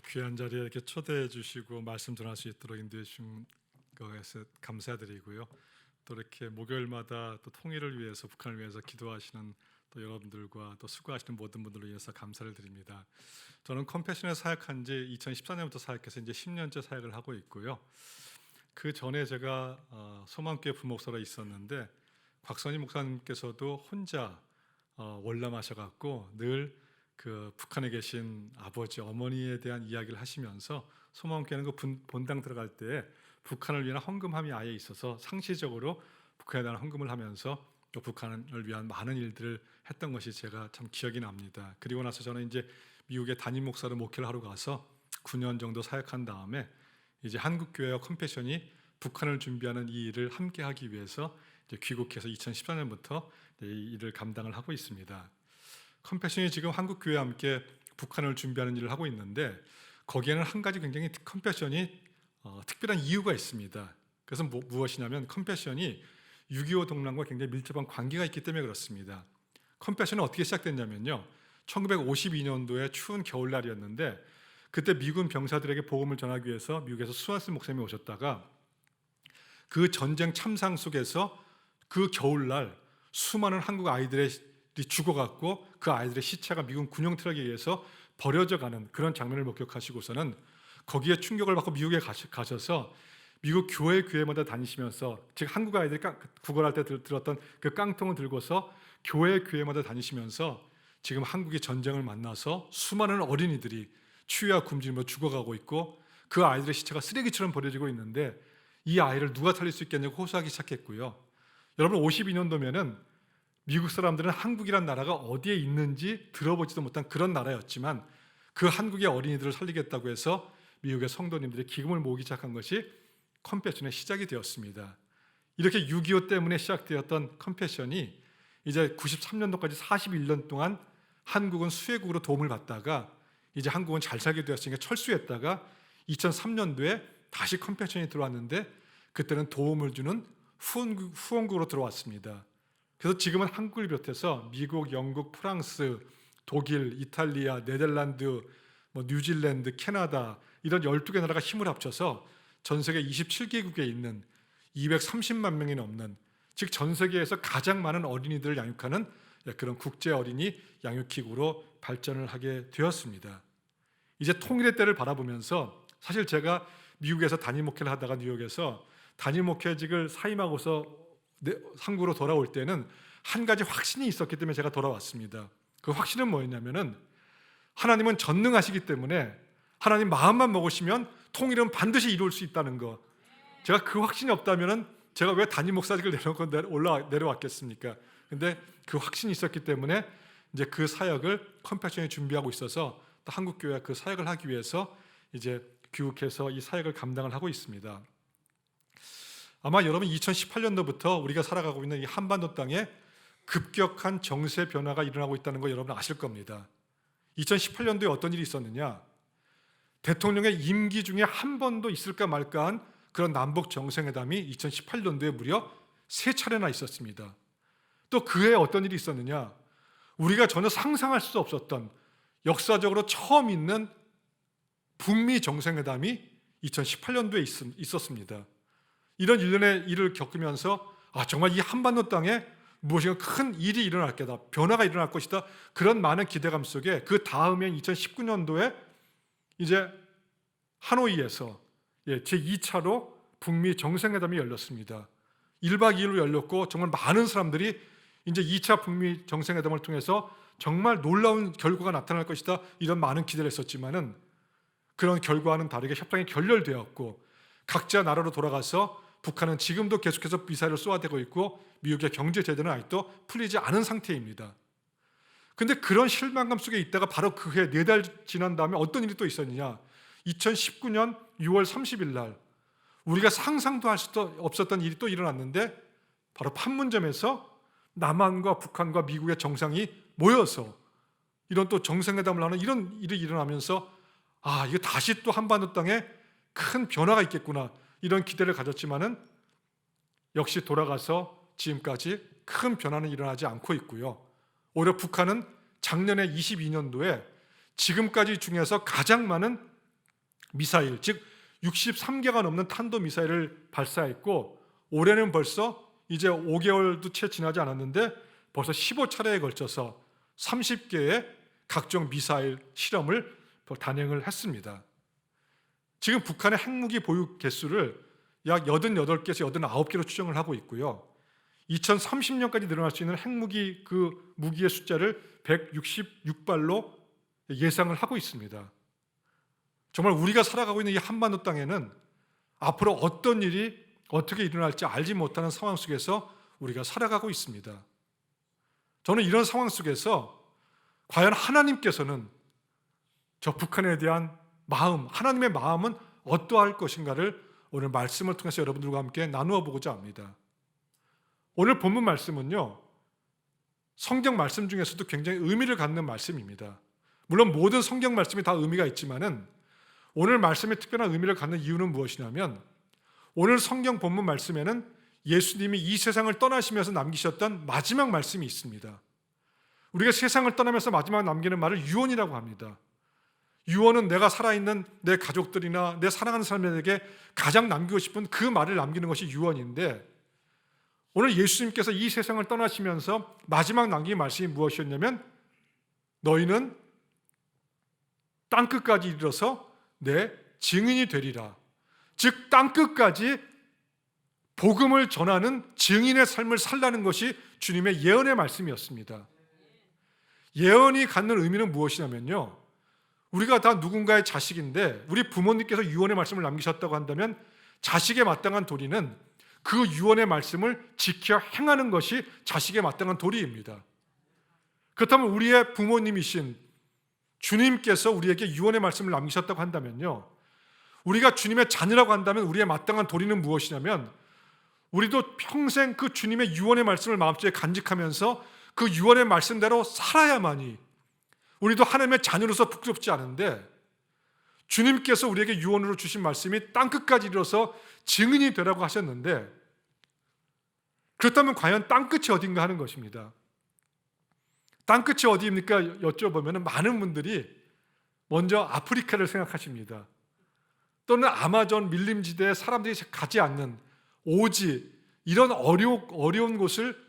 귀한 자리에 이렇게 초대해 주시고 말씀 전할 수 있도록 인도해 주신 것에 감사드리고요. 또 이렇게 목요일마다 또 통일을 위해서, 북한을 위해서 기도하시는 또 여러분들과 또 수고하시는 모든 분들을 위해서 감사를 드립니다. 저는 컴패션에 사역한 지 2014년부터 사역해서 이제 10년째 사역을 하고 있고요. 그 전에 제가 소망교회 부목사로 있었는데 곽선희 목사님께서도 혼자 월남하셔갖고 늘 그 북한에 계신 아버지, 어머니에 대한 이야기를 하시면서 소망교회는 그 본당 들어갈 때 북한을 위한 헌금함이 아예 있어서 상시적으로 북한에 대한 헌금을 하면서 또 북한을 위한 많은 일들을 했던 것이 제가 참 기억이 납니다. 그리고 나서 저는 이제 미국에 담임 목사로 목회를 하러 가서 9년 정도 사역한 다음에 이제 한국교회와 컴패션이 북한을 준비하는 이 일을 함께 하기 위해서 이제 귀국해서 2014년부터 이 일을 감당을 하고 있습니다. 컴패션이 지금 한국교회와 함께 북한을 준비하는 일을 하고 있는데 거기에는 한 가지 굉장히 컴패션이 특별한 이유가 있습니다. 그래서 무엇이냐면 컴패션이 6.25 동란과 굉장히 밀접한 관계가 있기 때문에 그렇습니다. 컴패션은 어떻게 시작됐냐면요, 1952년도에 추운 겨울날이었는데 그때 미군 병사들에게 복음을 전하기 위해서 미국에서 수완스 목사님이 오셨다가 그 전쟁 참상 속에서 그 겨울날 수많은 한국 아이들이 죽어갔고 그 아이들의 시체가 미군 군용 트럭에 의해서 버려져 가는 그런 장면을 목격하시고서는 거기에 충격을 받고 미국에 가셔서 미국 교회마다 다니시면서, 즉 한국 아이들이 구걸할 때 들었던 그 깡통을 들고서 교회마다 다니시면서 지금 한국이 전쟁을 만나서 수많은 어린이들이 추위와 굶주림으로 죽어가고 있고 그 아이들의 시체가 쓰레기처럼 버려지고 있는데 이 아이를 누가 살릴 수 있겠냐고 호소하기 시작했고요. 여러분, 52년도면은 미국 사람들은 한국이란 나라가 어디에 있는지 들어보지도 못한 그런 나라였지만 그 한국의 어린이들을 살리겠다고 해서 미국의 성도님들이 기금을 모으기 시작한 것이 컴패션의 시작이 되었습니다. 이렇게 6.25 때문에 시작되었던 컴패션이 이제 93년도까지 41년 동안 한국은 수혜국으로 도움을 받다가 이제 한국은 잘 살게 되었으니까 철수했다가 2003년도에 다시 컴패션이 들어왔는데 그때는 도움을 주는 후원국으로 들어왔습니다. 그래서 지금은 한국을 비롯해서 미국, 영국, 프랑스, 독일, 이탈리아, 네덜란드, 뉴질랜드, 캐나다 이런 12개 나라가 힘을 합쳐서 전 세계 27개국에 있는 230만 명이 넘는, 즉 전 세계에서 가장 많은 어린이들을 양육하는 그런 국제 어린이 양육기구로 발전을 하게 되었습니다. 이제 통일의 때를 바라보면서 사실 제가 미국에서 담임 목회를 하다가 뉴욕에서 담임 목회직을 사임하고서 한국으로 돌아올 때는 한 가지 확신이 있었기 때문에 제가 돌아왔습니다. 그 확신은 뭐였냐면은 하나님은 전능하시기 때문에 하나님 마음만 먹으시면 통일은 반드시 이룰 수 있다는 거. 제가 그 확신이 없다면은 제가 왜 담임 목사직을 내려놓고 내려왔겠습니까? 근데 그 확신이 있었기 때문에 이제 그 사역을 컴패션이 준비하고 있어서 또 한국교회가 그 사역을 하기 위해서 이제 귀국해서 이 사역을 감당을 하고 있습니다. 아마 여러분 2018년도부터 우리가 살아가고 있는 이 한반도 땅에 급격한 정세 변화가 일어나고 있다는 거 여러분 아실 겁니다. 2018년도에 어떤 일이 있었느냐? 대통령의 임기 중에 한 번도 있을까 말까한 그런 남북 정상회담이 2018년도에 무려 3차례나 있었습니다. 또 그해 어떤 일이 있었느냐? 우리가 전혀 상상할 수 없었던 역사적으로 처음 있는 북미 정상회담이 2018년도에 있었습니다. 이런 일련의 일을 겪으면서 정말 이 한반도 땅에 무엇인가 큰 일이 일어날 거다, 변화가 일어날 것이다, 그런 많은 기대감 속에 그 다음에 2019년도에 이제 하노이에서 제2차로 북미 정상회담이 열렸습니다. 1박 2일로 열렸고 정말 많은 사람들이 이제 2차 북미 정상회담을 통해서 정말 놀라운 결과가 나타날 것이다, 이런 많은 기대를 했었지만은 그런 결과와는 다르게 협상이 결렬되었고 각자 나라로 돌아가서 북한은 지금도 계속해서 미사일을 쏘아대고 있고 미국의 경제 제재는 아직도 풀리지 않은 상태입니다. 그런데 그런 실망감 속에 있다가 바로 그 해 4달 지난 다음에 어떤 일이 또 있었느냐? 2019년 6월 30일 날 우리가 상상도 할 수도 없었던 일이 또 일어났는데 바로 판문점에서 남한과 북한과 미국의 정상이 모여서 이런 또 정상회담을 하는 이런 일이 일어나면서 이거 다시 또 한반도 땅에 큰 변화가 있겠구나, 이런 기대를 가졌지만은 역시 돌아가서 지금까지 큰 변화는 일어나지 않고 있고요. 오히려 북한은 작년에 22년도에 지금까지 중에서 가장 많은 미사일, 즉 63개가 넘는 탄도미사일을 발사했고 올해는 벌써 이제 5개월도 채 지나지 않았는데 벌써 15차례에 걸쳐서 30개의 각종 미사일 실험을 단행을 했습니다. 지금 북한의 핵무기 보유 개수를 약 88개에서 89개로 추정을 하고 있고요. 2030년까지 늘어날 수 있는 핵무기 그 무기의 숫자를 166발로 예상을 하고 있습니다. 정말 우리가 살아가고 있는 이 한반도 땅에는 앞으로 어떤 일이 어떻게 일어날지 알지 못하는 상황 속에서 우리가 살아가고 있습니다. 저는 이런 상황 속에서 과연 하나님께서는 저 북한에 대한 마음, 하나님의 마음은 어떠할 것인가를 오늘 말씀을 통해서 여러분들과 함께 나누어 보고자 합니다. 오늘 본문 말씀은요, 성경 말씀 중에서도 굉장히 의미를 갖는 말씀입니다. 물론 모든 성경 말씀이 다 의미가 있지만은 오늘 말씀에 특별한 의미를 갖는 이유는 무엇이냐면 오늘 성경 본문 말씀에는 예수님이 이 세상을 떠나시면서 남기셨던 마지막 말씀이 있습니다. 우리가 세상을 떠나면서 마지막 남기는 말을 유언이라고 합니다. 유언은 내가 살아있는 내 가족들이나 내 사랑하는 사람들에게 가장 남기고 싶은 그 말을 남기는 것이 유언인데 오늘 예수님께서 이 세상을 떠나시면서 마지막 남긴 말씀이 무엇이었냐면 너희는 땅끝까지 이르러서 내 증인이 되리라. 즉 땅끝까지 복음을 전하는 증인의 삶을 살라는 것이 주님의 예언의 말씀이었습니다. 예언이 갖는 의미는 무엇이냐면요, 우리가 다 누군가의 자식인데 우리 부모님께서 유언의 말씀을 남기셨다고 한다면 자식의 마땅한 도리는 그 유언의 말씀을 지켜 행하는 것이 자식의 마땅한 도리입니다. 그렇다면 우리의 부모님이신 주님께서 우리에게 유언의 말씀을 남기셨다고 한다면요, 우리가 주님의 자녀라고 한다면 우리의 마땅한 도리는 무엇이냐면 우리도 평생 그 주님의 유언의 말씀을 마음속에 간직하면서 그 유언의 말씀대로 살아야만이 우리도 하나님의 자녀로서 부끄럽지 않은데 주님께서 우리에게 유언으로 주신 말씀이 땅끝까지 이르러서 증인이 되라고 하셨는데 그렇다면 과연 땅끝이 어딘가 하는 것입니다. 땅끝이 어디입니까? 여쭤보면 많은 분들이 먼저 아프리카를 생각하십니다. 또는 아마존 밀림지대에 사람들이 가지 않는 오지 이런 어려운 곳을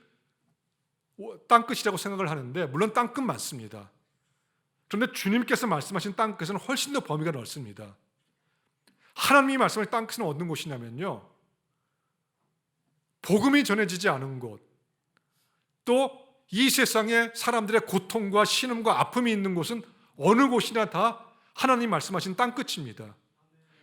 땅끝이라고 생각을 하는데 물론 땅끝 맞습니다. 그런데 주님께서 말씀하신 땅끝은 훨씬 더 범위가 넓습니다. 하나님이 말씀하신 땅끝은 어떤 곳이냐면요, 복음이 전해지지 않은 곳, 또 이 세상에 사람들의 고통과 신음과 아픔이 있는 곳은 어느 곳이나 다 하나님 말씀하신 땅끝입니다.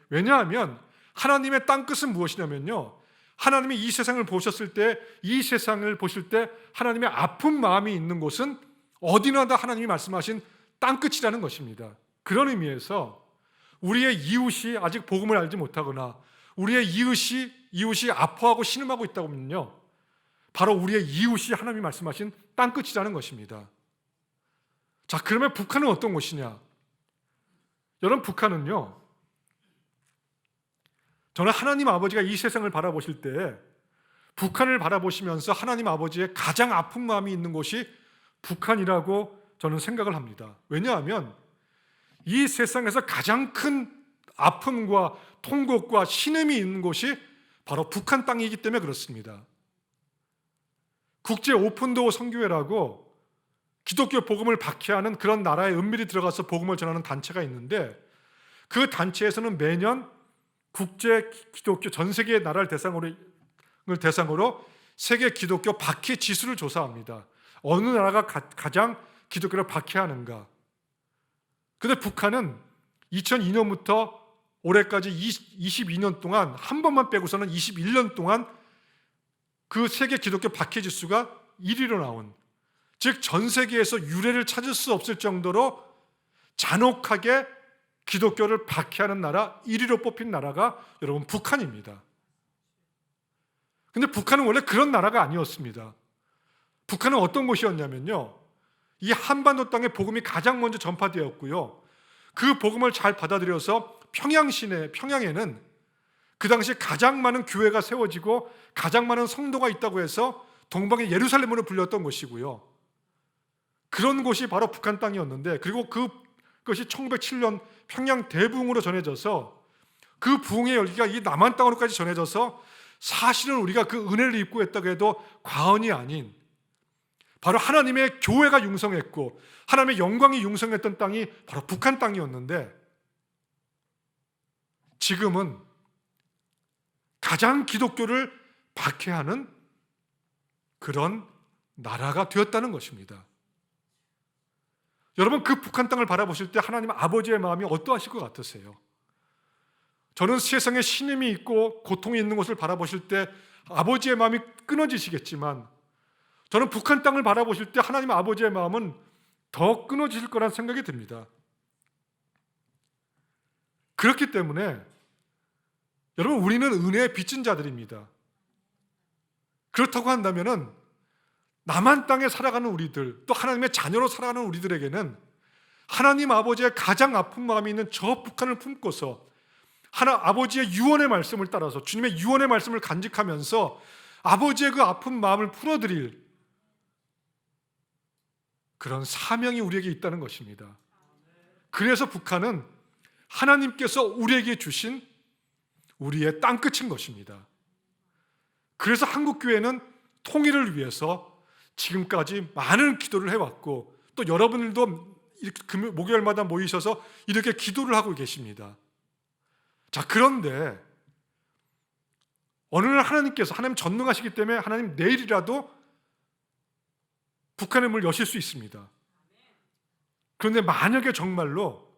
왜냐하면 하나님의 땅끝은 무엇이냐면요, 하나님이 이 세상을 보셨을 때, 이 세상을 보실 때 하나님의 아픈 마음이 있는 곳은 어디나 다 하나님이 말씀하신 땅끝이라는 것입니다. 그런 의미에서 우리의 이웃이 아직 복음을 알지 못하거나 우리의 이웃이 아파하고 신음하고 있다고 하면요, 바로 우리의 이웃이 하나님이 말씀하신 땅끝이라는 것입니다. 자, 그러면 북한은 어떤 곳이냐? 여러분, 북한은요, 저는 하나님 아버지가 이 세상을 바라보실 때 북한을 바라보시면서 하나님 아버지의 가장 아픈 마음이 있는 곳이 북한이라고 저는 생각을 합니다. 왜냐하면 이 세상에서 가장 큰 아픔과 통곡과 신음이 있는 곳이 바로 북한 땅이기 때문에 그렇습니다. 국제 오픈도어 선교회라고 기독교 복음을 박해하는 그런 나라에 은밀히 들어가서 복음을 전하는 단체가 있는데 그 단체에서는 매년 국제 기독교 전 세계 나라를 대상으로 세계 기독교 박해 지수를 조사합니다. 어느 나라가 가장 기독교를 박해하는가. 그런데 북한은 2002년부터 올해까지 22년 동안 한 번만 빼고서는 21년 동안 그 세계 기독교 박해 지수가 1위로 나온, 즉 전 세계에서 유례를 찾을 수 없을 정도로 잔혹하게 기독교를 박해하는 나라 1위로 뽑힌 나라가 여러분 북한입니다. 그런데 북한은 원래 그런 나라가 아니었습니다. 북한은 어떤 곳이었냐면요, 이 한반도 땅에 복음이 가장 먼저 전파되었고요, 그 복음을 잘 받아들여서 평양에는 그 당시 가장 많은 교회가 세워지고 가장 많은 성도가 있다고 해서 동방의 예루살렘으로 불렸던 곳이고요, 그런 곳이 바로 북한 땅이었는데, 그리고 그 그것이 1907년 평양 대부흥으로 전해져서 그 부흥의 열기가 이 남한 땅으로까지 전해져서 사실은 우리가 그 은혜를 입고 했다고 해도 과언이 아닌 바로 하나님의 교회가 융성했고 하나님의 영광이 융성했던 땅이 바로 북한 땅이었는데, 지금은 가장 기독교를 박해하는 그런 나라가 되었다는 것입니다. 여러분, 그 북한 땅을 바라보실 때 하나님 아버지의 마음이 어떠하실 것 같으세요? 저는 세상에 신임이 있고 고통이 있는 곳을 바라보실 때 아버지의 마음이 끊어지시겠지만, 저는 북한 땅을 바라보실 때 하나님 아버지의 마음은 더 끊어지실 거란 생각이 듭니다. 그렇기 때문에 여러분, 우리는 은혜에 빚진 자들입니다. 그렇다고 한다면은 남한 땅에 살아가는 우리들, 또 하나님의 자녀로 살아가는 우리들에게는 하나님 아버지의 가장 아픈 마음이 있는 저 북한을 품고서 아버지의 유언의 말씀을 따라서 주님의 유언의 말씀을 간직하면서 아버지의 그 아픈 마음을 풀어드릴 그런 사명이 우리에게 있다는 것입니다. 그래서 북한은 하나님께서 우리에게 주신 우리의 땅끝인 것입니다. 그래서 한국교회는 통일을 위해서 지금까지 많은 기도를 해왔고, 또 여러분들도 목요일마다 모이셔서 이렇게 기도를 하고 계십니다. 자, 그런데 어느 날 하나님 전능하시기 때문에 하나님 내일이라도 북한의 문을 여실 수 있습니다. 그런데 만약에 정말로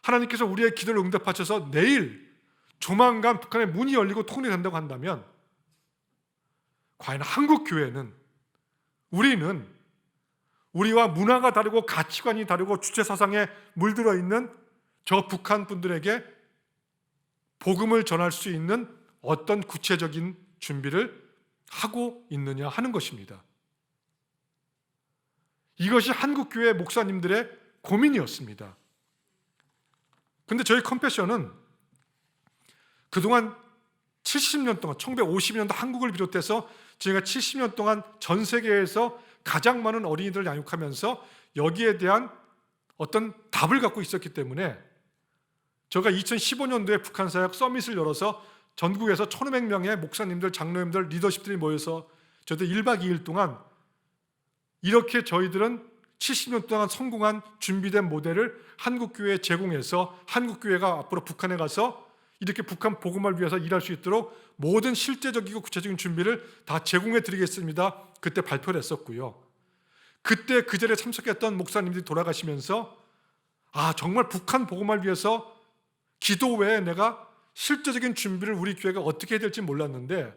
하나님께서 우리의 기도를 응답하셔서 내일 조만간 북한의 문이 열리고 통일이 된다고 한다면, 과연 한국교회는, 우리는 우리와 문화가 다르고 가치관이 다르고 주체사상에 물들어 있는 저 북한 분들에게 복음을 전할 수 있는 어떤 구체적인 준비를 하고 있느냐 하는 것입니다. 이것이 한국교회 목사님들의 고민이었습니다. 그런데 저희 컴패션은 그동안 70년 동안 1950년도 한국을 비롯해서 저희가 70년 동안 전 세계에서 가장 많은 어린이들을 양육하면서 여기에 대한 어떤 답을 갖고 있었기 때문에, 제가 2015년도에 북한 사역 서밋을 열어서 전국에서 1,500명의 목사님들, 장로님들, 리더십들이 모여서 저희들 1박 2일 동안 이렇게 저희들은 70년 동안 성공한 준비된 모델을 한국교회에 제공해서 한국교회가 앞으로 북한에 가서 이렇게 북한 복음을 위해서 일할 수 있도록 모든 실제적이고 구체적인 준비를 다 제공해 드리겠습니다. 그때 발표를 했었고요. 그때 그 자리에 참석했던 목사님들이 돌아가시면서 정말 북한 복음을 위해서 기도 외에 내가 실제적인 준비를 우리 교회가 어떻게 해야 될지 몰랐는데,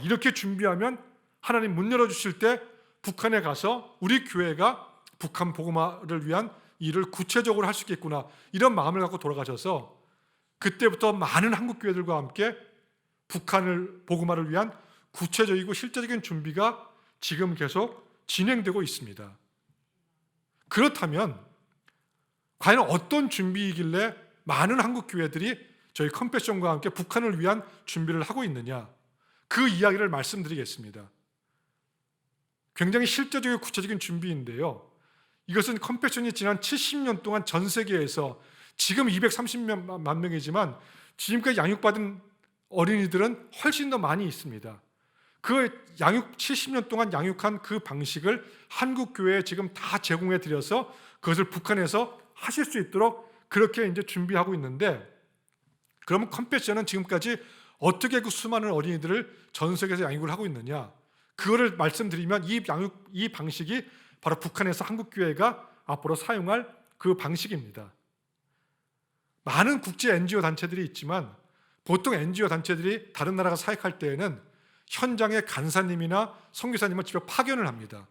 이렇게 준비하면 하나님 문 열어주실 때 북한에 가서 우리 교회가 북한 복음화를 위한 일을 구체적으로 할 수 있겠구나, 이런 마음을 갖고 돌아가셔서 그때부터 많은 한국교회들과 함께 북한을 복음화를 위한 구체적이고 실제적인 준비가 지금 계속 진행되고 있습니다. 그렇다면 과연 어떤 준비이길래 많은 한국교회들이 저희 컴패션과 함께 북한을 위한 준비를 하고 있느냐, 그 이야기를 말씀드리겠습니다. 굉장히 실제적이고 구체적인 준비인데요, 이것은 컴패션이 지난 70년 동안 전 세계에서 지금 230만 명이지만 지금까지 양육받은 어린이들은 훨씬 더 많이 있습니다. 그 70년 동안 양육한 그 방식을 한국교회에 지금 다 제공해 드려서 그것을 북한에서 하실 수 있도록 그렇게 이제 준비하고 있는데, 그러면 컴패션은 지금까지 어떻게 그 수많은 어린이들을 전 세계에서 양육을 하고 있느냐, 그거를 말씀드리면 이 방식이 바로 북한에서 한국교회가 앞으로 사용할 그 방식입니다. 많은 국제 NGO 단체들이 있지만 보통 NGO 단체들이 다른 나라가 사역할 때에는 현장에 간사님이나 선교사님을 직접 파견을 합니다.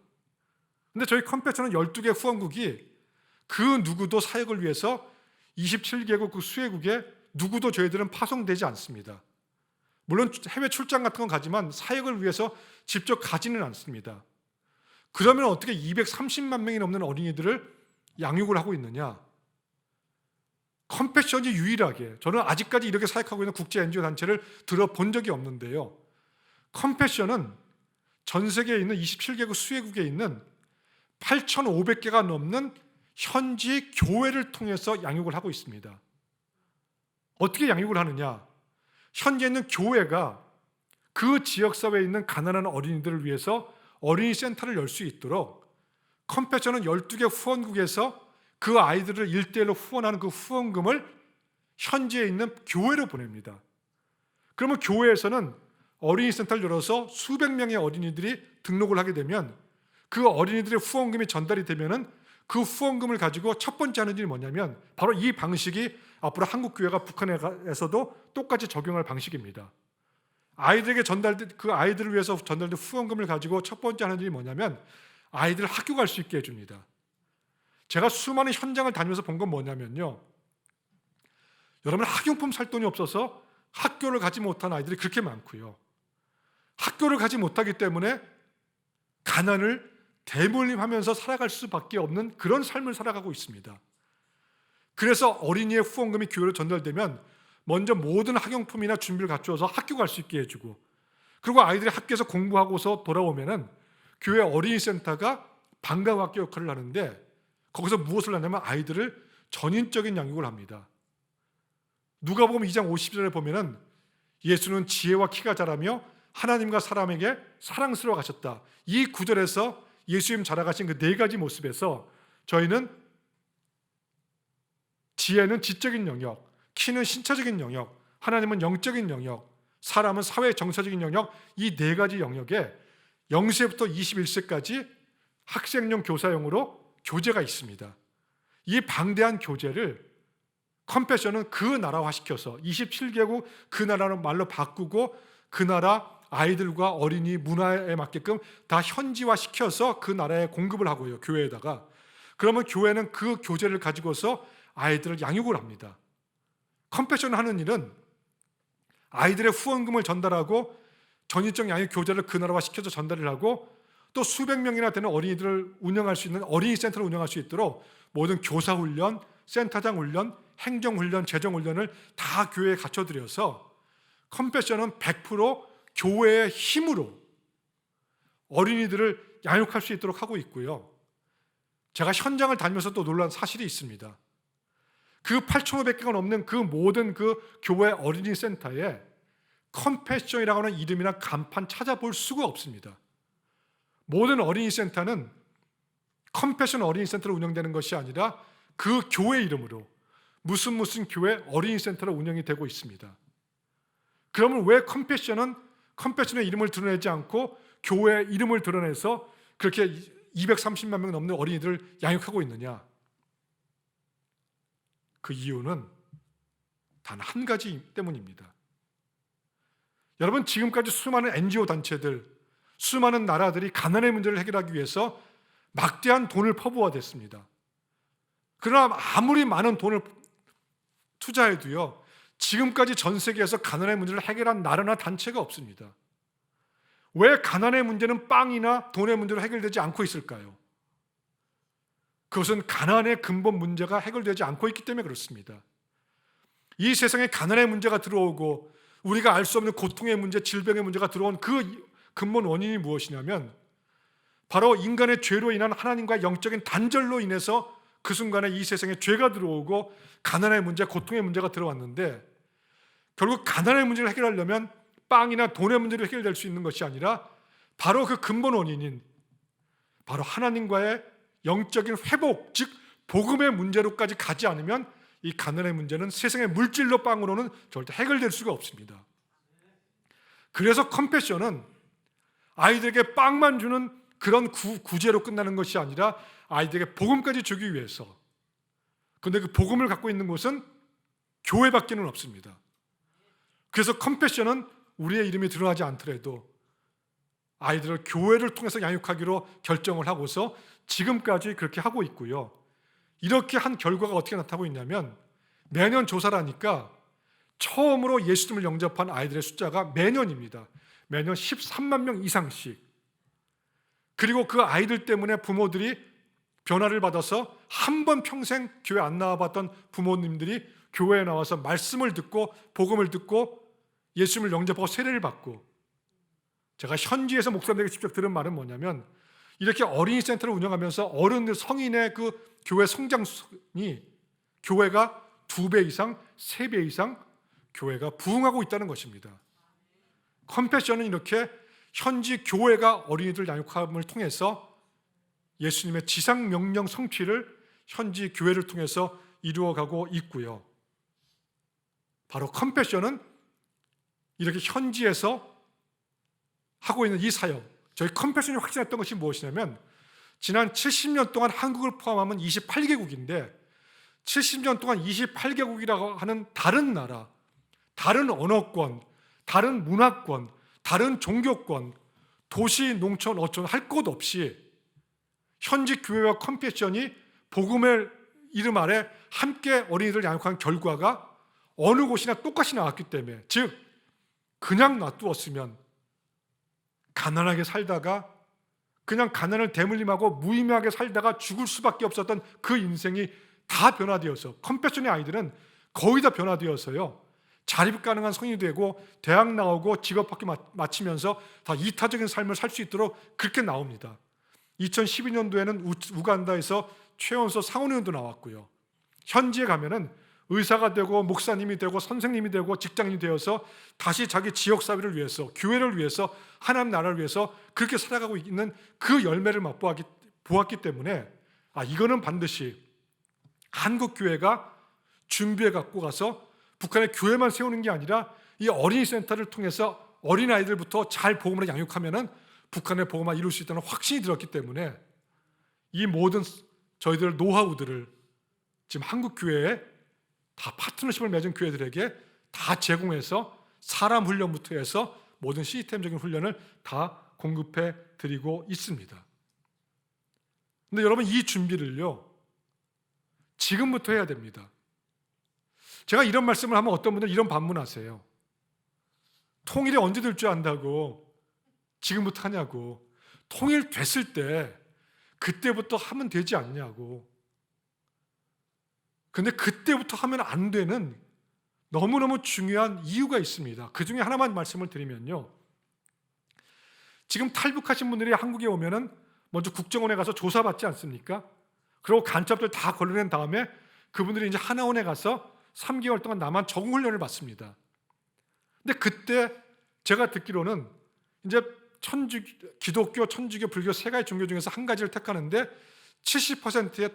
그런데 저희 컴패션은 12개 후원국이 그 누구도 사역을 위해서 27개국 그 수혜국에 누구도 저희들은 파송되지 않습니다. 물론 해외 출장 같은 건 가지만 사역을 위해서 직접 가지는 않습니다. 그러면 어떻게 230만 명이 넘는 어린이들을 양육을 하고 있느냐? 컴패션이 유일하게, 저는 아직까지 이렇게 사역하고 있는 국제 NGO 단체를 들어본 적이 없는데요, 컴패션은 전 세계에 있는 27개국 수혜국에 있는 8,500개가 넘는 현지 교회를 통해서 양육을 하고 있습니다. 어떻게 양육을 하느냐? 현재 있는 교회가 그 지역사회에 있는 가난한 어린이들을 위해서 어린이 센터를 열 수 있도록 컴패션은 12개 후원국에서 그 아이들을 1대1로 후원하는 그 후원금을 현지에 있는 교회로 보냅니다. 그러면 교회에서는 어린이 센터를 열어서 수백 명의 어린이들이 등록을 하게 되면 그 어린이들의 후원금이 전달이 되면은 그 후원금을 가지고 첫 번째 하는 일이 뭐냐면 바로 이 방식이 앞으로 한국 교회가 북한에서도 똑같이 적용할 방식입니다. 아이들에게 그 아이들을 위해서 전달된 후원금을 가지고 첫 번째 하는 일이 뭐냐면 아이들을 학교 갈 수 있게 해줍니다. 제가 수많은 현장을 다니면서 본 건 뭐냐면요, 여러분, 학용품 살 돈이 없어서 학교를 가지 못한 아이들이 그렇게 많고요, 학교를 가지 못하기 때문에 가난을 대물림하면서 살아갈 수밖에 없는 그런 삶을 살아가고 있습니다. 그래서 어린이의 후원금이 교회로 전달되면 먼저 모든 학용품이나 준비를 갖추어서 학교 갈 수 있게 해주고, 그리고 아이들이 학교에서 공부하고서 돌아오면은 교회 어린이 센터가 방과학교 역할을 하는데 거기서 무엇을 하냐면 아이들을 전인적인 양육을 합니다. 누가복음 2장 50절에 보면은 예수는 지혜와 키가 자라며 하나님과 사람에게 사랑스러워 가셨다. 이 구절에서 예수님 자라가신 그 네 가지 모습에서 저희는 지혜는 지적인 영역, 키는 신체적인 영역, 하나님은 영적인 영역, 사람은 사회 정서적인 영역, 이 네 가지 영역에 0세부터 21세까지 학생용 교사용으로 교재가 있습니다. 이 방대한 교재를 컴패션은 그 나라화시켜서 27개국 그 나라로 말로 바꾸고 그 나라 아이들과 어린이 문화에 맞게끔 다 현지화시켜서 그 나라에 공급을 하고요, 교회에다가. 그러면 교회는 그 교재를 가지고서 아이들을 양육을 합니다. 컴패션 하는 일은 아이들의 후원금을 전달하고 전인적 양육 교재를 그 나라화 시켜서 전달을 하고 또 수백 명이나 되는 어린이들을 운영할 수 있는 어린이 센터를 운영할 수 있도록 모든 교사 훈련, 센터장 훈련, 행정 훈련, 재정 훈련을 다 교회에 갖춰드려서 컴패션은 100% 교회의 힘으로 어린이들을 양육할 수 있도록 하고 있고요. 제가 현장을 다니면서 또 놀란 사실이 있습니다. 그 8,500개가 넘는 그 모든 그 교회 어린이 센터에 컴패션이라고 하는 이름이나 간판 찾아볼 수가 없습니다. 모든 어린이 센터는 컴패션 어린이 센터로 운영되는 것이 아니라 그 교회 이름으로 무슨 교회 어린이 센터로 운영이 되고 있습니다. 그러면 왜 컴패션의 이름을 드러내지 않고 교회 이름을 드러내서 그렇게 230만 명 넘는 어린이들을 양육하고 있느냐? 그 이유는 단 한 가지 때문입니다. 여러분, 지금까지 수많은 NGO 단체들, 수많은 나라들이 가난의 문제를 해결하기 위해서 막대한 돈을 퍼부어댔습니다. 그러나 아무리 많은 돈을 투자해도요, 지금까지 전 세계에서 가난의 문제를 해결한 나라나 단체가 없습니다. 왜 가난의 문제는 빵이나 돈의 문제로 해결되지 않고 있을까요? 그것은 가난의 근본 문제가 해결되지 않고 있기 때문에 그렇습니다. 이 세상에 가난의 문제가 들어오고 우리가 알 수 없는 고통의 문제, 질병의 문제가 들어온 그 근본 원인이 무엇이냐면 바로 인간의 죄로 인한 하나님과의 영적인 단절로 인해서 그 순간에 이 세상에 죄가 들어오고 가난의 문제, 고통의 문제가 들어왔는데, 결국 가난의 문제를 해결하려면 빵이나 돈의 문제로 해결될 수 있는 것이 아니라 바로 그 근본 원인인 바로 하나님과의 영적인 회복, 즉 복음의 문제로까지 가지 않으면 이 가난의 문제는 세상의 물질로 빵으로는 절대 해결될 수가 없습니다. 그래서 컴패션은 아이들에게 빵만 주는 그런 구제로 끝나는 것이 아니라 아이들에게 복음까지 주기 위해서. 그런데 그 복음을 갖고 있는 곳은 교회밖에는 없습니다. 그래서 컴패션은 우리의 이름이 드러나지 않더라도 아이들을 교회를 통해서 양육하기로 결정을 하고서 지금까지 그렇게 하고 있고요. 이렇게 한 결과가 어떻게 나타나고 있냐면 매년 조사를 하니까 처음으로 예수님을 영접한 아이들의 숫자가 매년입니다. 매년 13만 명 이상씩. 그리고 그 아이들 때문에 부모들이 변화를 받아서 한 번 평생 교회 안 나와봤던 부모님들이 교회에 나와서 말씀을 듣고 복음을 듣고 예수님을 영접하고 세례를 받고, 제가 현지에서 목사님에게 직접 들은 말은 뭐냐면 이렇게 어린이 센터를 운영하면서 어른들 성인의 그 교회 성장순이 교회가 2배 이상, 3배 이상 교회가 부흥하고 있다는 것입니다. 컴패션은 이렇게 현지 교회가 어린이들 양육함을 통해서 예수님의 지상 명령 성취를 현지 교회를 통해서 이루어가고 있고요. 바로 컴패션은 이렇게 현지에서 하고 있는 이 사역, 저희 컴패션이 확신했던 것이 무엇이냐면 지난 70년 동안 한국을 포함하면 28개국인데 70년 동안 28개국이라고 하는 다른 나라, 다른 언어권, 다른 문화권, 다른 종교권, 도시, 농촌, 어촌 할 것 없이 현지 교회와 컴패션이 복음의 이름 아래 함께 어린이들 양육한 결과가 어느 곳이나 똑같이 나왔기 때문에, 즉 그냥 놔두었으면 가난하게 살다가 그냥 가난을 대물림하고 무의미하게 살다가 죽을 수밖에 없었던 그 인생이 다 변화되어서, 컴패션의 아이들은 거의 다 변화되어서요, 자립 가능한 성인이 되고 대학 나오고 직업학교 마치면서 다 이타적인 삶을 살 수 있도록 그렇게 나옵니다. 2012년도에는 우간다에서 최연소 상원의원도 나왔고요. 현지에 가면은 의사가 되고 목사님이 되고 선생님이 되고 직장인이 되어서 다시 자기 지역사회를 위해서, 교회를 위해서, 하나님 나라를 위해서 그렇게 살아가고 있는 그 열매를 보았기 때문에 이거는 반드시 한국 교회가 준비해 갖고 가서 북한의 교회만 세우는 게 아니라 이 어린이 센터를 통해서 어린아이들부터 잘 복음을 양육하면은 북한의 복음화 이룰 수 있다는 확신이 들었기 때문에 이 모든 저희들 노하우들을 지금 한국 교회에 다 파트너십을 맺은 교회들에게 다 제공해서 사람 훈련부터 해서 모든 시스템적인 훈련을 다 공급해 드리고 있습니다. 근데 여러분, 이 준비를요 지금부터 해야 됩니다. 제가 이런 말씀을 하면 어떤 분들은 이런 반문하세요. 통일이 언제 될 줄 안다고 지금부터 하냐고. 통일됐을 때 그때부터 하면 되지 않냐고. 근데 그때부터 하면 안 되는 너무너무 중요한 이유가 있습니다. 그 중에 하나만 말씀을 드리면요, 지금 탈북하신 분들이 한국에 오면은 먼저 국정원에 가서 조사받지 않습니까? 그리고 간첩들 다 걸러낸 다음에 그분들이 이제 하나원에 가서 3개월 동안 남한 적응훈련을 받습니다. 근데 그때 제가 듣기로는 이제 기독교, 천주교, 불교 세 가지 종교 중에서 한 가지를 택하는데 70%의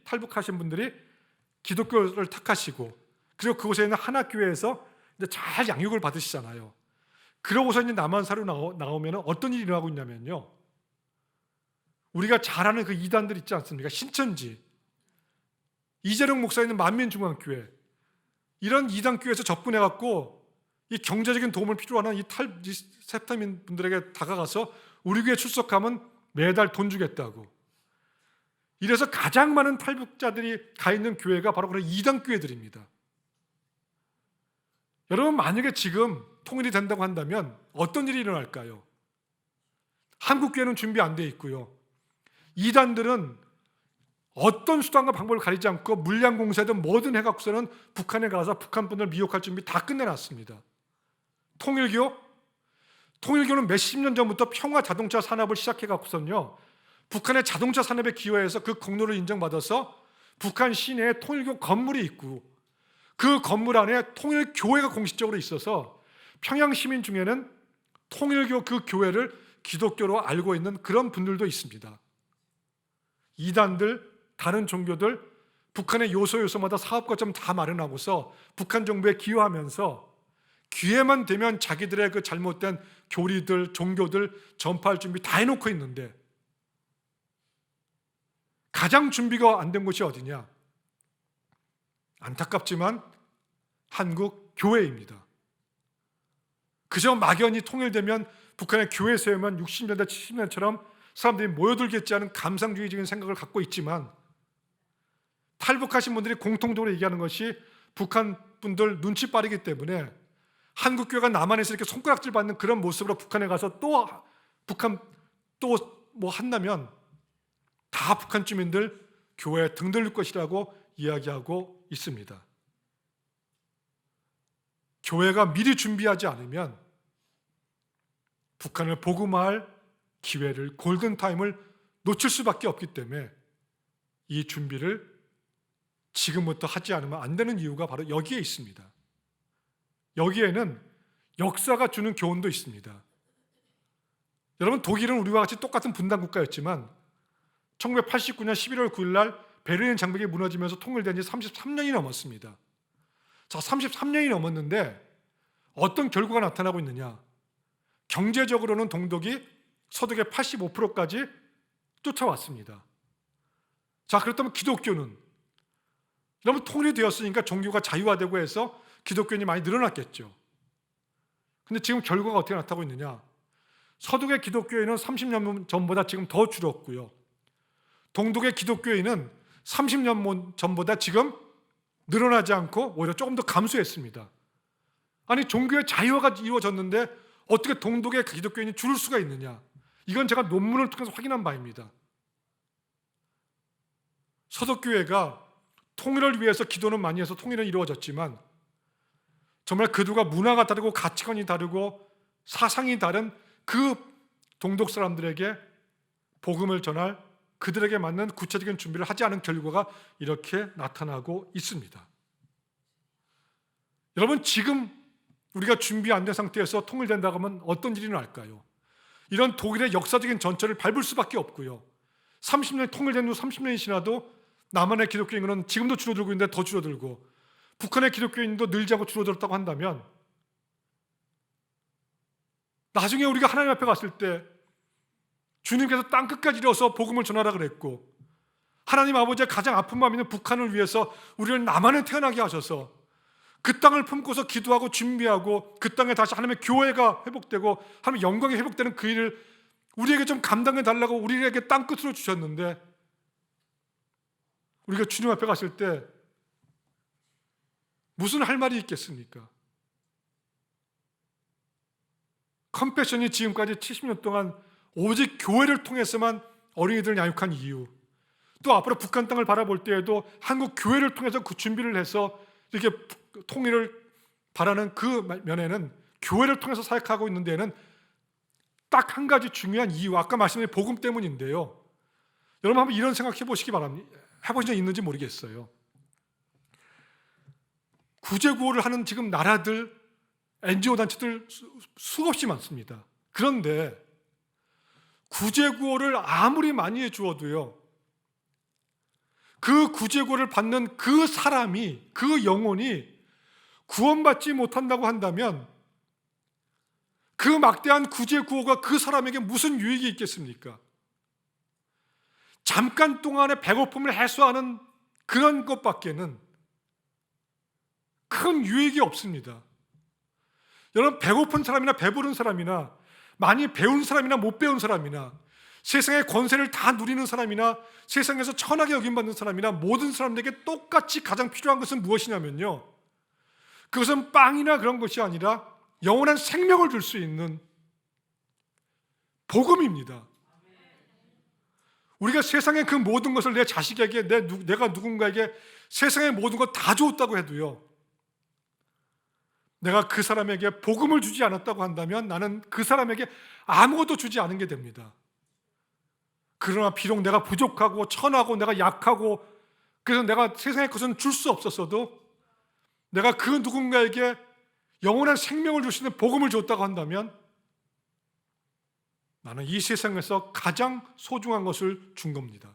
탈북하신 분들이 기독교를 택하시고, 그리고 그곳에 있는 하나교회에서 이제 잘 양육을 받으시잖아요. 그러고서 이제 남한사로 나오면 어떤 일이 일어나고 있냐면요, 우리가 잘 아는 그 이단들 있지 않습니까? 신천지, 이재룡 목사 있는 만민중앙교회, 이런 이단교회에서 접근해갖고 이 경제적인 도움을 필요로 하는 이 세타민 분들에게 다가가서 우리 교회 출석하면 매달 돈 주겠다고. 이래서 가장 많은 탈북자들이 가 있는 교회가 바로 그런 이단교회들입니다. 여러분, 만약에 지금 통일이 된다고 한다면 어떤 일이 일어날까요? 한국교회는 준비 안 돼 있고요, 이단들은 어떤 수단과 방법을 가리지 않고 물량공세든 뭐든 해갖고서는 북한에 가서 북한 분들 미혹할 준비 다 끝내놨습니다. 통일교는 몇십 년 전부터 평화 자동차 산업을 시작해갖고서는요, 북한의 자동차 산업에 기여해서 그 공로를 인정받아서 북한 시내에 통일교 건물이 있고, 그 건물 안에 통일교회가 공식적으로 있어서 평양 시민 중에는 통일교 그 교회를 기독교로 알고 있는 그런 분들도 있습니다. 이단들, 다른 종교들, 북한의 요소마다 사업 거점 다 마련하고서 북한 정부에 기여하면서 기회만 되면 자기들의 그 잘못된 교리들, 종교들 전파할 준비 다 해놓고 있는데, 가장 준비가 안 된 곳이 어디냐? 안타깝지만 한국 교회입니다. 그저 막연히 통일되면 북한의 교회 세우면 60년대, 70년처럼 사람들이 모여들겠지 하는 감상주의적인 생각을 갖고 있지만, 탈북하신 분들이 공통적으로 얘기하는 것이 북한 분들 눈치 빠르기 때문에 한국 교회가 남한에서 이렇게 손가락질 받는 그런 모습으로 북한에 가서 북한 뭐 한다면 다 북한 주민들 교회에 등들릴 것이라고 이야기하고 있습니다. 교회가 미리 준비하지 않으면 북한을 복음화할 기회를, 골든타임을 놓칠 수밖에 없기 때문에 이 준비를 지금부터 하지 않으면 안 되는 이유가 바로 여기에 있습니다. 여기에는 역사가 주는 교훈도 있습니다. 여러분, 독일은 우리와 같이 똑같은 분단 국가였지만 1989년 11월 9일 날 베를린 장벽이 무너지면서 통일된 지 33년이 넘었습니다. 자, 33년이 넘었는데 어떤 결과가 나타나고 있느냐? 경제적으로는 동독이 서독의 85%까지 쫓아왔습니다. 자, 그렇다면 기독교는, 여러분, 통일이 되었으니까 종교가 자유화되고 해서 기독교인이 많이 늘어났겠죠. 근데 지금 결과가 어떻게 나타나고 있느냐? 서독의 기독교인은 30년 전보다 지금 더 줄었고요. 동독의 기독교인은 30년 전보다 지금 늘어나지 않고 오히려 조금 더 감소했습니다. 아니, 종교의 자유화가 이루어졌는데 어떻게 동독의 기독교인이 줄을 수가 있느냐? 이건 제가 논문을 통해서 확인한 바입니다. 서독교회가 통일을 위해서 기도는 많이 해서 통일은 이루어졌지만 정말 그들과 문화가 다르고 가치관이 다르고 사상이 다른 그 동독 사람들에게 복음을 전할 그들에게 맞는 구체적인 준비를 하지 않은 결과가 이렇게 나타나고 있습니다. 여러분, 지금 우리가 준비 안 된 상태에서 통일된다고 하면 어떤 일이 날까요? 이런 독일의 역사적인 전철을 밟을 수밖에 없고요. 30년 통일된 후 30년이 지나도 남한의 기독교인은 지금도 줄어들고 있는데 더 줄어들고 북한의 기독교인도 늘지 않고 줄어들었다고 한다면 나중에 우리가 하나님 앞에 갔을 때 주님께서 땅끝까지 이뤄서 복음을 전하라 그랬고 하나님 아버지의 가장 아픈 마음 있는 북한을 위해서 우리를 남한에 태어나게 하셔서 그 땅을 품고서 기도하고 준비하고 그 땅에 다시 하나님의 교회가 회복되고 하나님의 영광이 회복되는 그 일을 우리에게 좀 감당해 달라고 우리에게 땅끝으로 주셨는데 우리가 주님 앞에 갔을 때 무슨 할 말이 있겠습니까? 컴패션이 지금까지 70년 동안 오직 교회를 통해서만 어린이들을 양육한 이유, 또 앞으로 북한 땅을 바라볼 때에도 한국 교회를 통해서 그 준비를 해서 이렇게 통일을 바라는 그 면에는 교회를 통해서 사역하고 있는 데에는 딱 한 가지 중요한 이유, 아까 말씀드린 복음 때문인데요. 여러분 한번 이런 생각 해보시기 바랍니다. 해보신 적 있는지 모르겠어요. 구제구호를 하는 지금 나라들, NGO 단체들 수없이 많습니다. 그런데 구제구호를 아무리 많이 해주어도요, 그 구제구호를 받는 그 사람이, 그 영혼이 구원받지 못한다고 한다면 그 막대한 구제구호가 그 사람에게 무슨 유익이 있겠습니까? 잠깐 동안의 배고픔을 해소하는 그런 것밖에는 큰 유익이 없습니다. 여러분, 배고픈 사람이나 배부른 사람이나 많이 배운 사람이나 못 배운 사람이나 세상의 권세를 다 누리는 사람이나 세상에서 천하게 여김받는 사람이나 모든 사람들에게 똑같이 가장 필요한 것은 무엇이냐면요, 그것은 빵이나 그런 것이 아니라 영원한 생명을 줄 수 있는 복음입니다. 우리가 세상의 그 모든 것을 내 자식에게, 내가 누군가에게 세상의 모든 것 다 줬다고 해도요, 내가 그 사람에게 복음을 주지 않았다고 한다면 나는 그 사람에게 아무것도 주지 않은 게 됩니다. 그러나 비록 내가 부족하고 천하고 내가 약하고 그래서 내가 세상의 것은 줄 수 없었어도 내가 그 누군가에게 영원한 생명을 줄 수 있는 복음을 줬다고 한다면 나는 이 세상에서 가장 소중한 것을 준 겁니다.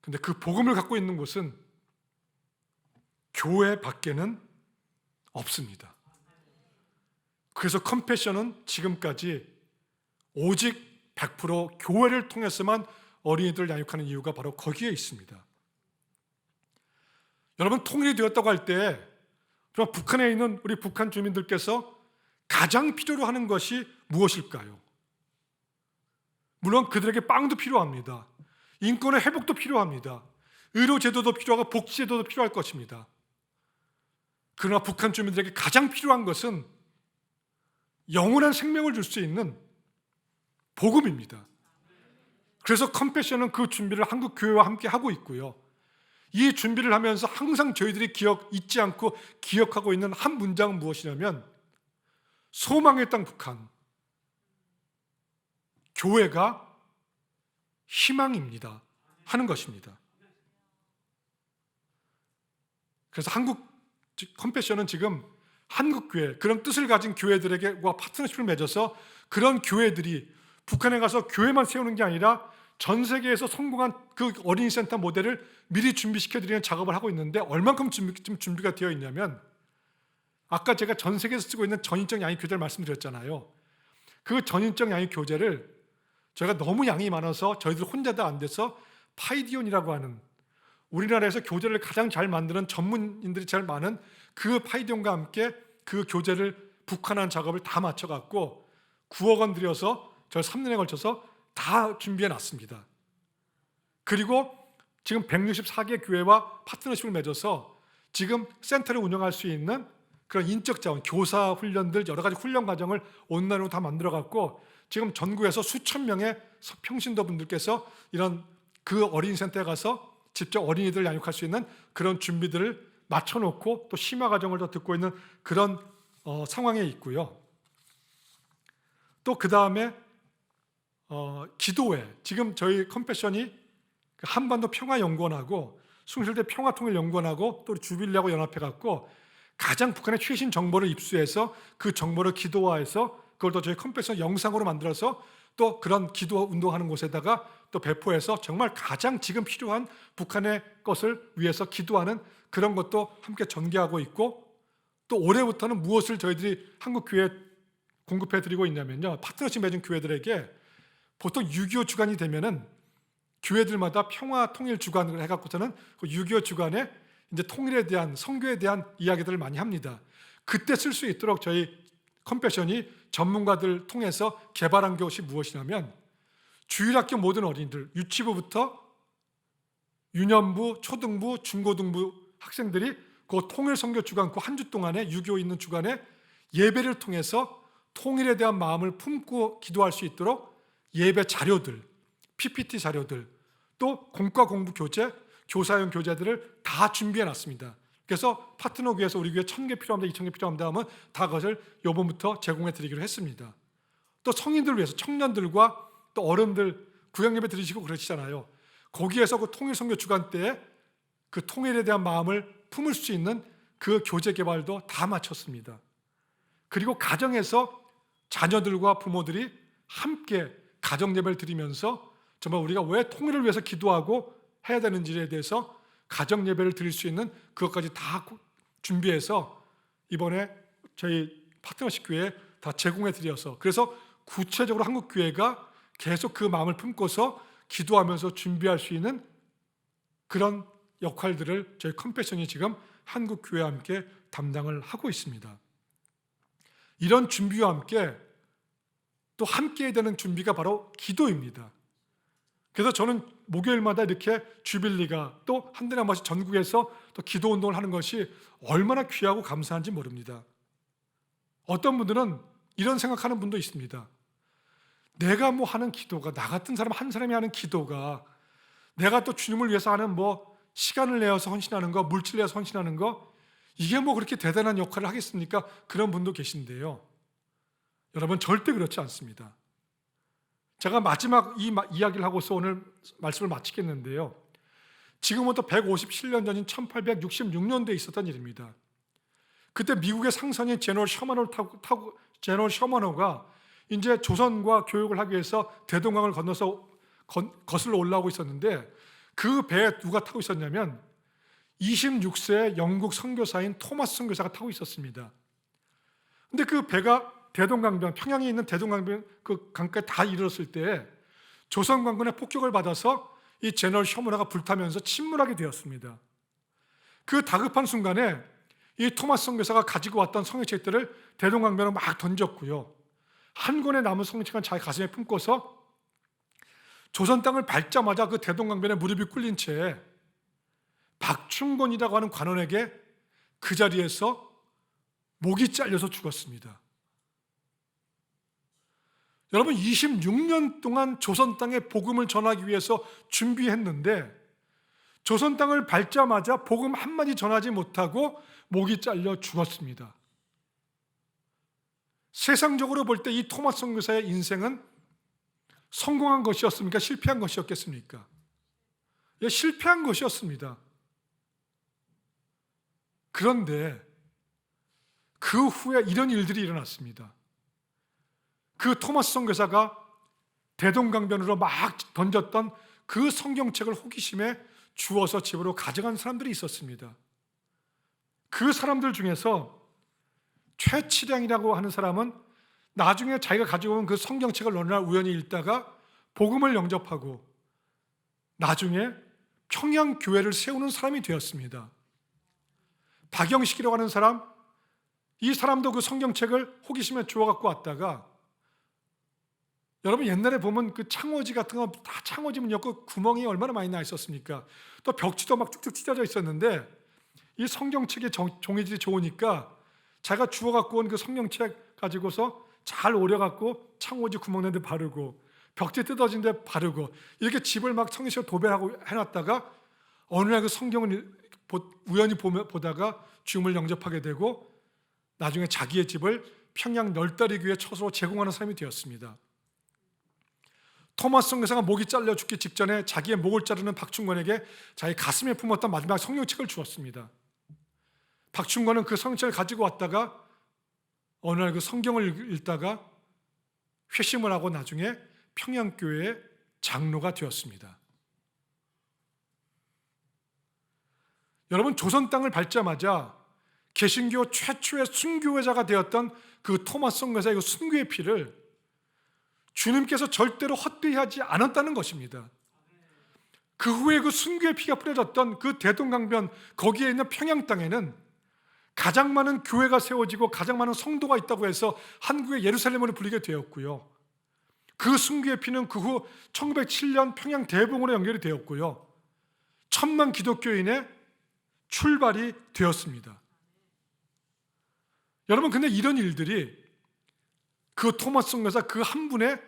근데 그 복음을 갖고 있는 곳은 교회 밖에는 없습니다. 그래서 컴패션은 지금까지 오직 100% 교회를 통해서만 어린이들을 양육하는 이유가 바로 거기에 있습니다. 여러분, 통일이 되었다고 할 때 북한에 있는 우리 북한 주민들께서 가장 필요로 하는 것이 무엇일까요? 물론 그들에게 빵도 필요합니다. 인권의 회복도 필요합니다. 의료제도도 필요하고 복지제도도 필요할 것입니다. 그러나 북한 주민들에게 가장 필요한 것은 영원한 생명을 줄 수 있는 복음입니다. 그래서 컴패션은 그 준비를 한국 교회와 함께 하고 있고요. 이 준비를 하면서 항상 저희들이 잊지 않고 기억하고 있는 한 문장은 무엇이냐면 소망의 땅 북한, 교회가 희망입니다. 하는 것입니다. 그래서 한국 컴패션은 지금 한국 교회, 그런 뜻을 가진 교회들에게와 파트너십을 맺어서 그런 교회들이 북한에 가서 교회만 세우는 게 아니라 전 세계에서 성공한 그 어린이 센터 모델을 미리 준비시켜 드리는 작업을 하고 있는데, 얼만큼 준비가 되어 있냐면, 아까 제가 전 세계에서 쓰고 있는 전인적 양육 교재를 말씀드렸잖아요. 그 전인적 양육 교재를 저희가 너무 양이 많아서 저희들 혼자도 안 돼서 파이디온이라고 하는, 우리나라에서 교재를 가장 잘 만드는 전문인들이 제일 많은 그 파이디온과 함께 그 교재를 북한한 작업을 다 맞춰갖고 9억 원 들여서 저 3년에 걸쳐서 다 준비해 놨습니다. 그리고 지금 164개 교회와 파트너십을 맺어서 지금 센터를 운영할 수 있는 그런 인적 자원, 교사 훈련들, 여러 가지 훈련 과정을 온라인으로 다 만들어 갖고 지금 전국에서 수천 명의 평신도 분들께서 이런 그 어린이 센터에 가서 직접 어린이들을 양육할 수 있는 그런 준비들을 맞춰놓고 또 심화 과정을 더 듣고 있는 그런 상황에 있고요. 또 그 다음에 기도회, 지금 저희 컴패션이 한반도 평화연구원하고 숭실대 평화통일연구원하고 또 주빌리하고 연합해갖고 가장 북한의 최신 정보를 입수해서 그 정보를 기도화해서 그걸 또 저희 컴패션 영상으로 만들어서 또 그런 기도 운동하는 곳에다가 또 배포해서 정말 가장 지금 필요한 북한의 것을 위해서 기도하는 그런 것도 함께 전개하고 있고, 또 올해부터는 무엇을 저희들이 한국 교회에 공급해 드리고 있냐면요, 파트너십 맺은 교회들에게 보통 6.25 주간이 되면은 교회들마다 평화 통일 주간을 해갖고서는 그 6.25 주간에 이제 통일에 대한, 선교에 대한 이야기들을 많이 합니다. 그때 쓸 수 있도록 저희 컴패션이 전문가들 통해서 개발한 것이 무엇이냐면, 주일학교 모든 어린이들, 유치부부터 유년부, 초등부, 중고등부 학생들이 그 통일 선교 주간, 그 한 주 동안에 6.25 있는 주간에 예배를 통해서 통일에 대한 마음을 품고 기도할 수 있도록 예배 자료들, PPT 자료들, 또 공과 공부 교재, 교사용 교재들을 다 준비해 놨습니다. 그래서 파트너 교회에서 우리 교회 1,000개 필요합니다, 2,000개 필요합니다 하면 다 그것을 요번부터 제공해 드리기로 했습니다. 또 성인들 위해서, 청년들과 또 어른들 구역예배 드리시고 그러시잖아요. 거기에서 그 통일 선교 주간 때에 그 통일에 대한 마음을 품을 수 있는 그 교재 개발도 다 마쳤습니다. 그리고 가정에서 자녀들과 부모들이 함께 가정 예배를 드리면서 정말 우리가 왜 통일을 위해서 기도하고 해야 되는지에 대해서 가정 예배를 드릴 수 있는 그것까지 다 준비해서 이번에 저희 파트너십 교회에 다 제공해 드려서, 그래서 구체적으로 한국 교회가 계속 그 마음을 품고서 기도하면서 준비할 수 있는 그런 역할들을 저희 컴패션이 지금 한국 교회와 함께 담당을 하고 있습니다. 이런 준비와 함께 또 함께 해야 되는 준비가 바로 기도입니다. 그래서 저는 목요일마다 이렇게 주빌리가 또 한 달에 한 번씩 전국에서 또 기도 운동을 하는 것이 얼마나 귀하고 감사한지 모릅니다. 어떤 분들은 이런 생각하는 분도 있습니다. 내가 뭐 하는 기도가, 나 같은 사람 한 사람이 하는 기도가, 내가 또 주님을 위해서 하는 뭐 시간을 내어서 헌신하는 거, 물질 내어서 헌신하는 거, 이게 뭐 그렇게 대단한 역할을 하겠습니까? 그런 분도 계신데요. 여러분, 절대 그렇지 않습니다. 제가 마지막 이 이야기를 하고서 오늘 말씀을 마치겠는데요. 지금부터 157년 전인 1866년도에 있었던 일입니다. 그때 미국의 상선인 제너럴 셔먼호가 이제 조선과 교육을 하기 위해서 대동강을 건너서 거슬러 올라오고 있었는데, 그 배에 누가 타고 있었냐면 26세의 영국 선교사인 토마스 선교사가 타고 있었습니다. 근데 그 배가 대동강변, 평양에 있는 대동강변 그 강가에 다 이르렀을 때 조선 관군의 폭격을 받아서 이 제너럴 셔먼호가 불타면서 침몰하게 되었습니다. 그 다급한 순간에 이 토마스 선교사가 가지고 왔던 성경책들을 대동강변으로 막 던졌고요. 한 권의 남은 성경책은 자기 가슴에 품고서 조선 땅을 밟자마자 그 대동강변에 무릎이 꿇린 채 박충곤이라고 하는 관원에게 그 자리에서 목이 잘려서 죽었습니다. 여러분, 26년 동안 조선 땅에 복음을 전하기 위해서 준비했는데 조선 땅을 밟자마자 복음 한마디 전하지 못하고 목이 잘려 죽었습니다. 세상적으로 볼 때 이 토마스 선교사의 인생은 성공한 것이었습니까? 실패한 것이었겠습니까? 실패한 것이었습니다. 그런데 그 후에 이런 일들이 일어났습니다. 그 토마스 선교사가 대동강변으로 막 던졌던 그 성경책을 호기심에 주워서 집으로 가져간 사람들이 있었습니다. 그 사람들 중에서 최치량이라고 하는 사람은 나중에 자기가 가지고 온 그 성경책을 어느 날 우연히 읽다가 복음을 영접하고 나중에 평양교회를 세우는 사람이 되었습니다. 박영식이라고 하는 사람, 이 사람도 그 성경책을 호기심에 주워 갖고 왔다가, 여러분 옛날에 보면 그 창호지 같은 거 다 창호지 문 엮고 구멍이 얼마나 많이 나 있었습니까? 또 벽지도 막 쭉쭉 찢어져 있었는데 이 성경책의 종이질이 좋으니까 자기가 주워 갖고 온 그 성경책 가지고서 잘 오려 갖고 창호지 구멍 낸 데 바르고 벽지 뜯어진 데 바르고 이렇게 집을 막 성경책으로 도배하고 해놨다가 어느 날 그 성경을 우연히 보다가 주님을 영접하게 되고 나중에 자기의 집을 평양 널다리 교회 처소로 제공하는 사람이 되었습니다. 토마스 선교사가 목이 잘려 죽기 직전에 자기의 목을 자르는 박충권에게 자기 가슴에 품었던 마지막 성경책을 주었습니다. 박충권은 그 성경책을 가지고 왔다가 어느 날 그 성경을 읽다가 회심을 하고 나중에 평양교회의 장로가 되었습니다. 여러분, 조선 땅을 밟자마자 개신교 최초의 순교회자가 되었던 그 토마스 선교사의 그 순교의 피를 주님께서 절대로 헛되이 하지 않았다는 것입니다. 그 후에 그 순교의 피가 뿌려졌던 그 대동강변 거기에 있는 평양 땅에는 가장 많은 교회가 세워지고 가장 많은 성도가 있다고 해서 한국의 예루살렘으로 불리게 되었고요. 그 순교의 피는 그 후 1907년 평양 대봉으로 연결이 되었고요. 1000만 기독교인의 출발이 되었습니다. 여러분, 근데 이런 일들이 그 토마스 선교사 그 한 분의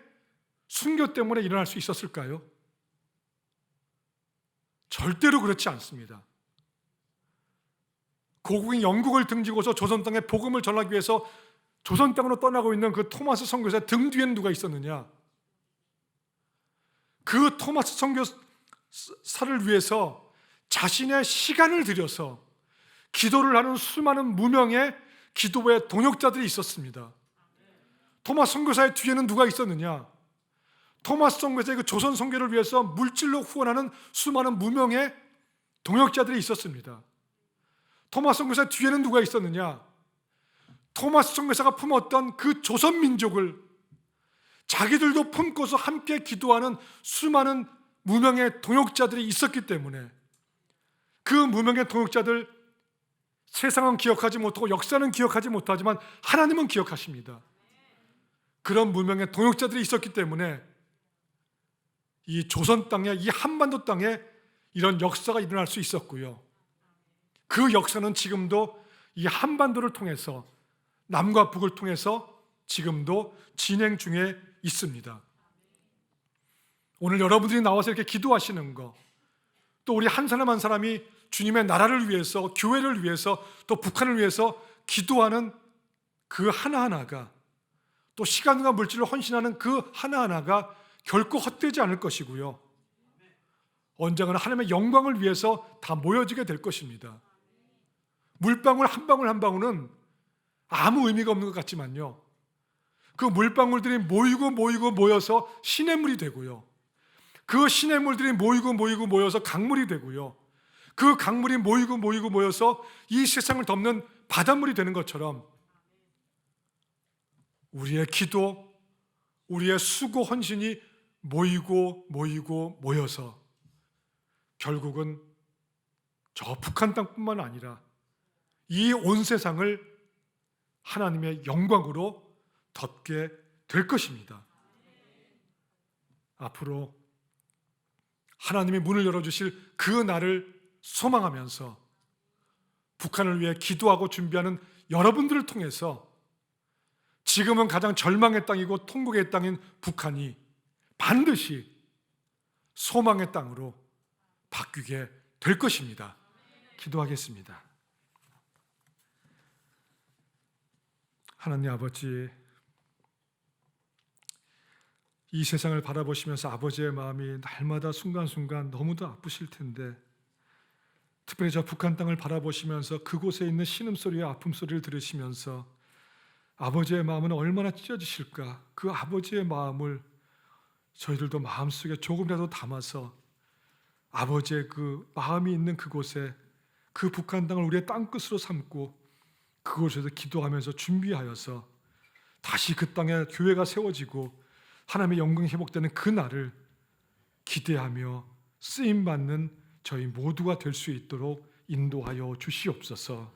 순교 때문에 일어날 수 있었을까요? 절대로 그렇지 않습니다. 고국인 영국을 등지고서 조선 땅에 복음을 전하기 위해서 조선 땅으로 떠나고 있는 그 토마스 선교사의 등 뒤에는 누가 있었느냐? 그 토마스 선교사를 위해서 자신의 시간을 들여서 기도를 하는 수많은 무명의 기도의 동역자들이 있었습니다. 토마스 선교사의 뒤에는 누가 있었느냐? 토마스 선교사의 그 조선 선교를 위해서 물질로 후원하는 수많은 무명의 동역자들이 있었습니다. 토마스 선교사 뒤에는 누가 있었느냐? 토마스 선교사가 품었던 그 조선 민족을 자기들도 품고서 함께 기도하는 수많은 무명의 동역자들이 있었기 때문에 그 무명의 동역자들, 세상은 기억하지 못하고 역사는 기억하지 못하지만 하나님은 기억하십니다. 그런 무명의 동역자들이 있었기 때문에 이 조선 땅에, 이 한반도 땅에 이런 역사가 일어날 수 있었고요. 그 역사는 지금도 이 한반도를 통해서, 남과 북을 통해서 지금도 진행 중에 있습니다. 오늘 여러분들이 나와서 이렇게 기도하시는 거, 또 우리 한 사람 한 사람이 주님의 나라를 위해서, 교회를 위해서, 또 북한을 위해서 기도하는 그 하나하나가, 또 시간과 물질을 헌신하는 그 하나하나가 결코 헛되지 않을 것이고요. 언젠가는 하나님의 영광을 위해서 다 모여지게 될 것입니다. 물방울 한 방울 한 방울은 아무 의미가 없는 것 같지만요, 그 물방울들이 모여서 시냇물이 되고요, 그 시냇물들이 모여서 강물이 되고요, 그 강물이 모여서 이 세상을 덮는 바닷물이 되는 것처럼 우리의 기도, 우리의 수고 헌신이 모여서 결국은 저 북한 땅뿐만 아니라 이 온 세상을 하나님의 영광으로 덮게 될 것입니다. 앞으로 하나님이 문을 열어주실 그 날을 소망하면서 북한을 위해 기도하고 준비하는 여러분들을 통해서 지금은 가장 절망의 땅이고 통곡의 땅인 북한이 반드시 소망의 땅으로 바뀌게 될 것입니다. 기도하겠습니다. 하나님 아버지, 이 세상을 바라보시면서 아버지의 마음이 날마다 순간순간 너무도 아프실 텐데, 특별히 저 북한 땅을 바라보시면서 그곳에 있는 신음소리와 아픔소리를 들으시면서 아버지의 마음은 얼마나 찢어지실까. 그 아버지의 마음을 저희들도 마음속에 조금이라도 담아서 아버지의 그 마음이 있는 그곳에, 그 북한 땅을 우리의 땅끝으로 삼고 그곳에서 기도하면서 준비하여서 다시 그 땅에 교회가 세워지고 하나님의 영광이 회복되는 그 날을 기대하며 쓰임받는 저희 모두가 될 수 있도록 인도하여 주시옵소서.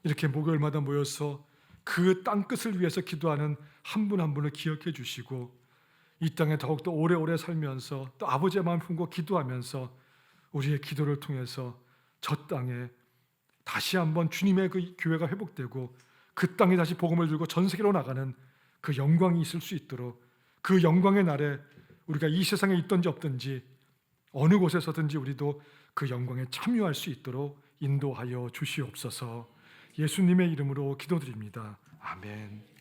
이렇게 목요일마다 모여서 그 땅끝을 위해서 기도하는 한 분 한 분을 기억해 주시고, 이 땅에 더욱더 오래오래 살면서 또 아버지의 마음 품고 기도하면서 우리의 기도를 통해서 저 땅에 다시 한번 주님의 그 교회가 회복되고 그 땅에 다시 복음을 들고 전 세계로 나가는 그 영광이 있을 수 있도록, 그 영광의 날에 우리가 이 세상에 있든지 없든지 어느 곳에서든지 우리도 그 영광에 참여할 수 있도록 인도하여 주시옵소서. 예수님의 이름으로 기도드립니다. 아멘.